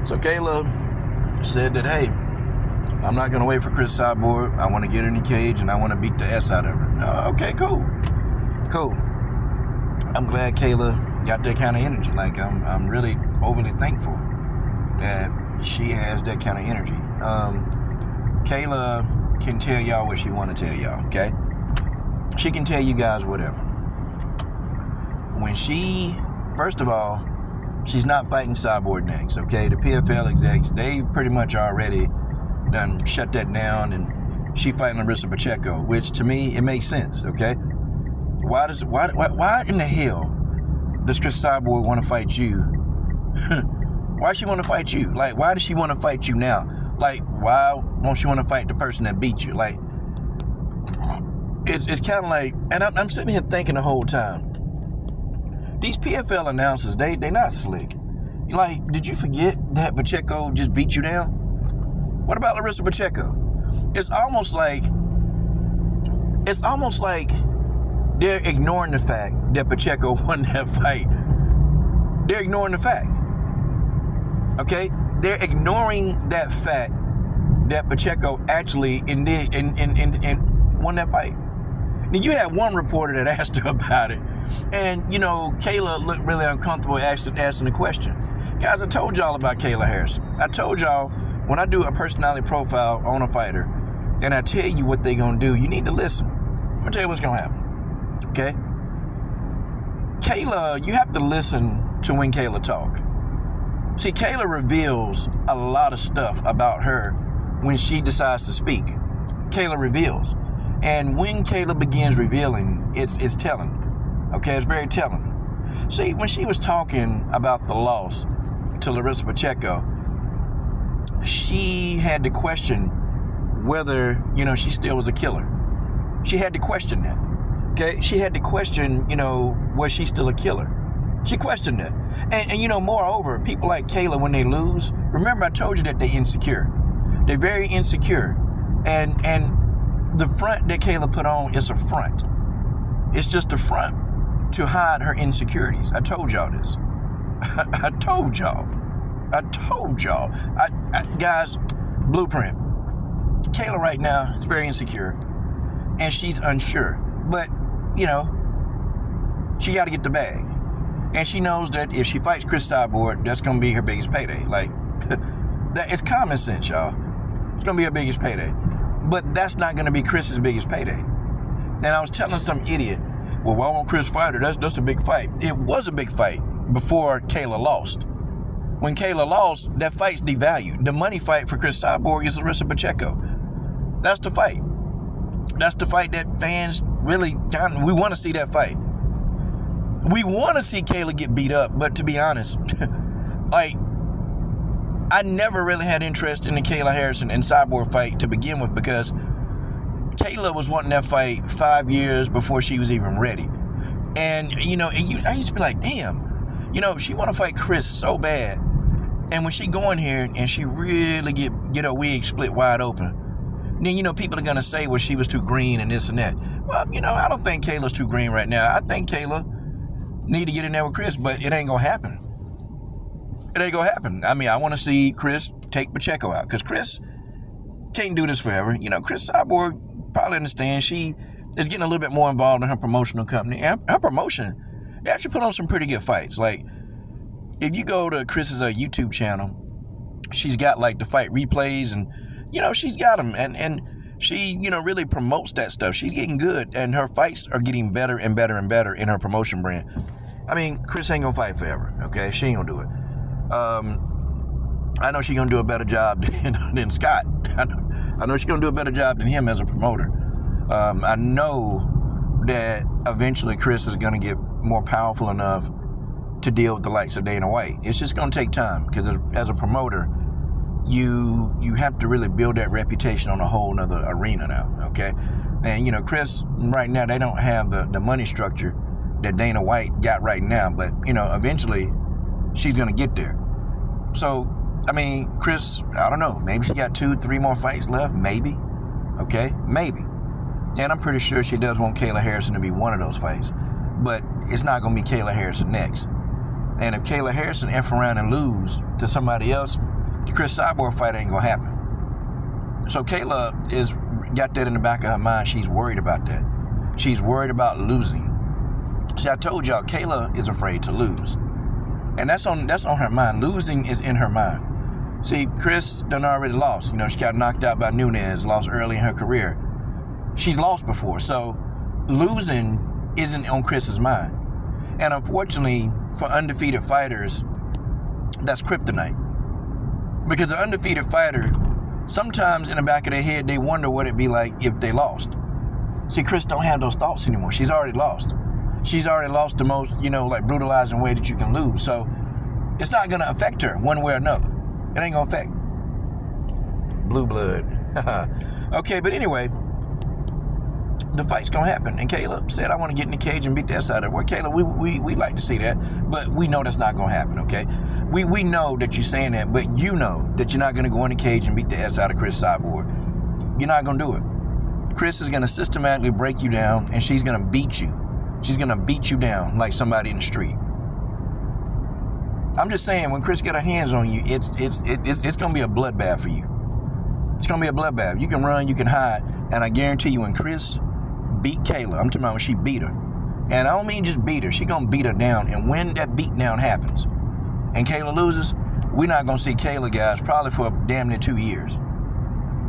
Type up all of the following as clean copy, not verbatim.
So Kayla said that, hey, I'm not going to wait for Cris Cyborg. I want to get her in the cage and I want to beat the S out of her. Okay, cool. I'm glad Kayla got that kind of energy. Like, I'm really overly thankful that she has that kind of energy. Kayla can tell y'all what she want to tell y'all, okay? She can tell you guys whatever. When first of all, she's not fighting Cyborg next, okay? The PFL execs, they pretty much already done shut that down, and she fighting Larissa Pacheco, which to me, it makes sense, okay? Why in the hell does Cris Cyborg want to fight you? Why she want to fight you? Like, why does she want to fight you now? Like, why won't she want to fight the person that beat you? Like, it's kind of like, and I'm sitting here thinking the whole time, these PFL announcers, they not slick. Like, did you forget that Pacheco just beat you down? What about Larissa Pacheco? It's almost like they're ignoring the fact that Pacheco won that fight. They're ignoring the fact. Okay? They're ignoring that fact that Pacheco actually won that fight. Now, you had one reporter that asked her about it, and, Kayla looked really uncomfortable asking the question. Guys, I told y'all about Kayla Harrison. I told y'all, when I do a personality profile on a fighter, and I tell you what they're going to do, you need to listen. I'm going to tell you what's going to happen, okay? Kayla, you have to listen to when Kayla talk. See, Kayla reveals a lot of stuff about her when she decides to speak. Kayla reveals. And when Kayla begins revealing, it's telling. Okay, it's very telling. See, when she was talking about the loss to Larissa Pacheco, she had to question whether, she still was a killer. She had to question that. Okay, she had to question, was she still a killer? She questioned it. And moreover, people like Kayla, when they lose, remember I told you that they're insecure. They're very insecure. And the front that Kayla put on is a front. It's just a front to hide her insecurities. I told y'all this. I told y'all. Guys, blueprint. Kayla right now is very insecure. And she's unsure. But, she got to get the bag. And she knows that if she fights Cris Cyborg, that's going to be her biggest payday. Like, that is common sense, y'all. It's going to be her biggest payday. But that's not going to be Chris's biggest payday. And I was telling some idiot, well, why won't Cris fight her? That's a big fight. It was a big fight before Kayla lost. When Kayla lost, that fight's devalued. The money fight for Cris Cyborg is Larissa Pacheco. That's the fight. That's the fight that fans really we want to see that fight. We want to see Kayla get beat up, but to be honest, like, I never really had interest in the Kayla Harrison and Cyborg fight to begin with, because Kayla was wanting that fight 5 years before she was even ready. And, I used to be like, damn, she want to fight Cris so bad. And when she go in here and she really get her wig split wide open, then, people are going to say, well, she was too green and this and that. Well, I don't think Kayla's too green right now. I think Kayla need to get in there with Cris, but it ain't going to happen. It ain't going to happen. I mean, I want to see Cris take Pacheco out, because Cris can't do this forever. Cris Cyborg probably understands she is getting a little bit more involved in her promotional company. And her promotion, they actually put on some pretty good fights. Like, if you go to Chris's YouTube channel, she's got, like, the fight replays, and, she's got them. And she, really promotes that stuff. She's getting good, and her fights are getting better and better and better in her promotion brand. I mean, Cris ain't going to fight forever, okay? She ain't going to do it. I know she's going to do a better job than Scott. I know she's going to do a better job than him as a promoter. I know that eventually Cris is going to get more powerful enough to deal with the likes of Dana White. It's just going to take time, because as a promoter, you have to really build that reputation on a whole nother arena now, okay? And, Cris, right now, they don't have the money structure that Dana White got right now, but, eventually she's going to get there. So, I mean, Cris, I don't know, maybe she got 2-3 more fights left, maybe, okay, maybe. And I'm pretty sure she does want Kayla Harrison to be one of those fights, but it's not going to be Kayla Harrison next. And if Kayla Harrison F around and lose to somebody else, the Cris Cyborg fight ain't gonna happen. So Kayla is got that in the back of her mind. She's worried about that. She's worried about losing. See, I told y'all, Kayla is afraid to lose. And that's on her mind. Losing is in her mind. See, Cris done already lost. You know, she got knocked out by Nunes, lost early in her career. She's lost before. So losing isn't on Chris's mind. And unfortunately, for undefeated fighters, that's kryptonite. Because an undefeated fighter, sometimes in the back of their head, they wonder what it'd be like if they lost. See, Cris don't have those thoughts anymore. She's already lost. She's already lost the most, like brutalizing way that you can lose. So it's not going to affect her one way or another. It ain't going to affect. Blue blood. Okay, but anyway, the fight's going to happen. And Kayla said, I want to get in the cage and beat the ass out of her. Well, Kayla, we like to see that, but we know that's not going to happen, okay? We know that you're saying that, but you know that you're not going to go in the cage and beat the ass out of Cris Cyborg. You're not going to do it. Cris is going to systematically break you down, and she's going to beat you. She's going to beat you down like somebody in the street. I'm just saying, when Cris get her hands on you, it's going to be a bloodbath for you. It's going to be a bloodbath. You can run, you can hide, and I guarantee you when Cris beat Kayla, I'm talking about when she beat her, and I don't mean just beat her, she going to beat her down, and when that beat down happens, and Kayla loses, we're not going to see Kayla, guys, probably for damn near 2 years.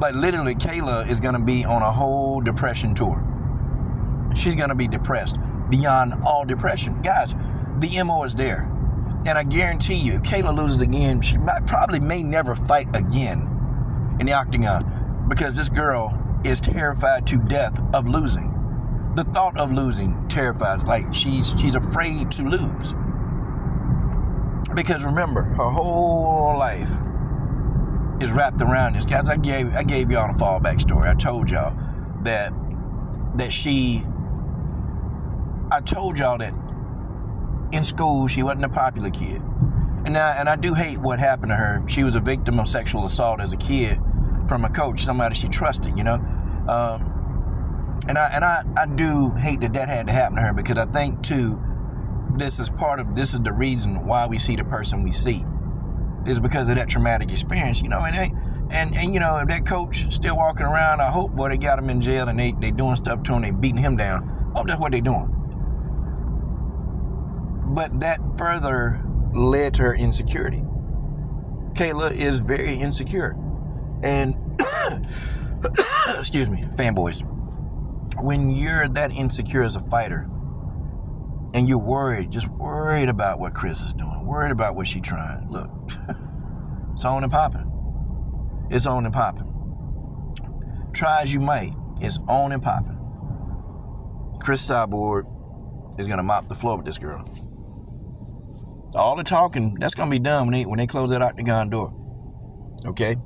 Like, literally, Kayla is going to be on a whole depression tour. She's going to be depressed beyond all depression. Guys, the MO is there. And I guarantee you, if Kayla loses again, she may never fight again in the octagon, because this girl is terrified to death of losing. The thought of losing terrifies. Like, she's afraid to lose. Because remember, her whole life is wrapped around this. Guys, I gave y'all the fallback story. I told y'all that I told y'all that in school she wasn't a popular kid. And I do hate what happened to her. She was a victim of sexual assault as a kid from a coach, somebody she trusted, And I do hate that had to happen to her, because I think too, this is the reason why we see the person we see. Is because of that traumatic experience, and if that coach still walking around, I hope, they got him in jail and they doing stuff to him, they beating him down. Oh, that's what they doing. But that further led to her insecurity. Kayla is very insecure. And, excuse me, fanboys. When you're that insecure as a fighter, and you're just worried about what Cris is doing, worried about what she's trying, look, it's on and popping. It's on and popping. Try as you might, it's on and popping. Cris Cyborg is going to mop the floor with this girl. All the talking, that's going to be done when they close that octagon door. Okay?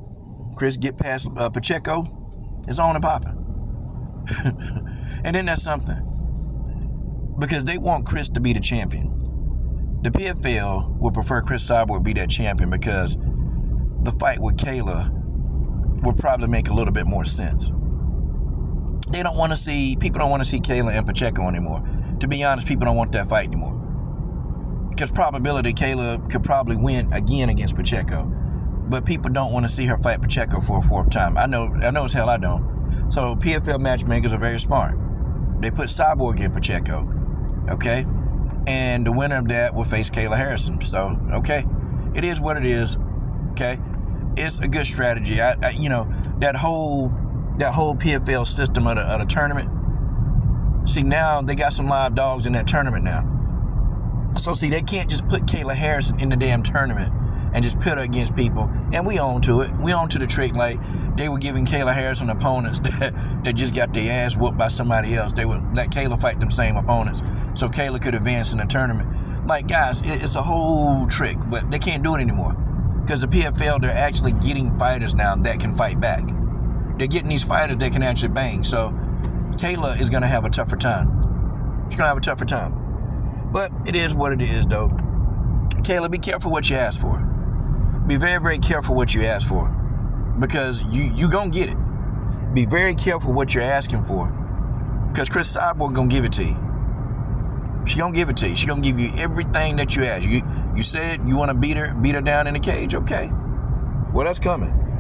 Cris get past Pacheco, it's on and popping. And then that's something. Because they want Cris to be the champion. The PFL would prefer Cris Cyborg be that champion, because the fight with Kayla would probably make a little bit more sense. People don't want to see Kayla and Pacheco anymore. To be honest, people don't want that fight anymore. Because probability Kayla could probably win again against Pacheco. But people don't want to see her fight Pacheco for a fourth time. I know as hell I don't. So PFL matchmakers are very smart. They put Cyborg in Pacheco. Okay? And the winner of that will face Kayla Harrison. So, okay. It is what it is. Okay? It's a good strategy. That whole PFL system of the tournament. See, now they got some live dogs in that tournament now. So, see, they can't just put Kayla Harrison in the damn tournament and just pit her against people. And we own to it. We own to the trick. Like, they were giving Kayla Harrison opponents that just got their ass whooped by somebody else. They would let Kayla fight them same opponents so Kayla could advance in the tournament. Like, guys, it's a whole trick, but they can't do it anymore. Because the PFL, they're actually getting fighters now that can fight back. They're getting these fighters that can actually bang. So Kayla is going to have a tougher time. She's going to have a tougher time. But it is what it is, though. Kayla, be careful what you ask for. Be very, very careful what you ask for. Because you going to get it. Be very careful what you're asking for. Because Cris Cyborg going to give it to you. She going to give it to you. She going to give you everything that you ask. You said you want to beat her down in the cage. Okay. Well, that's coming.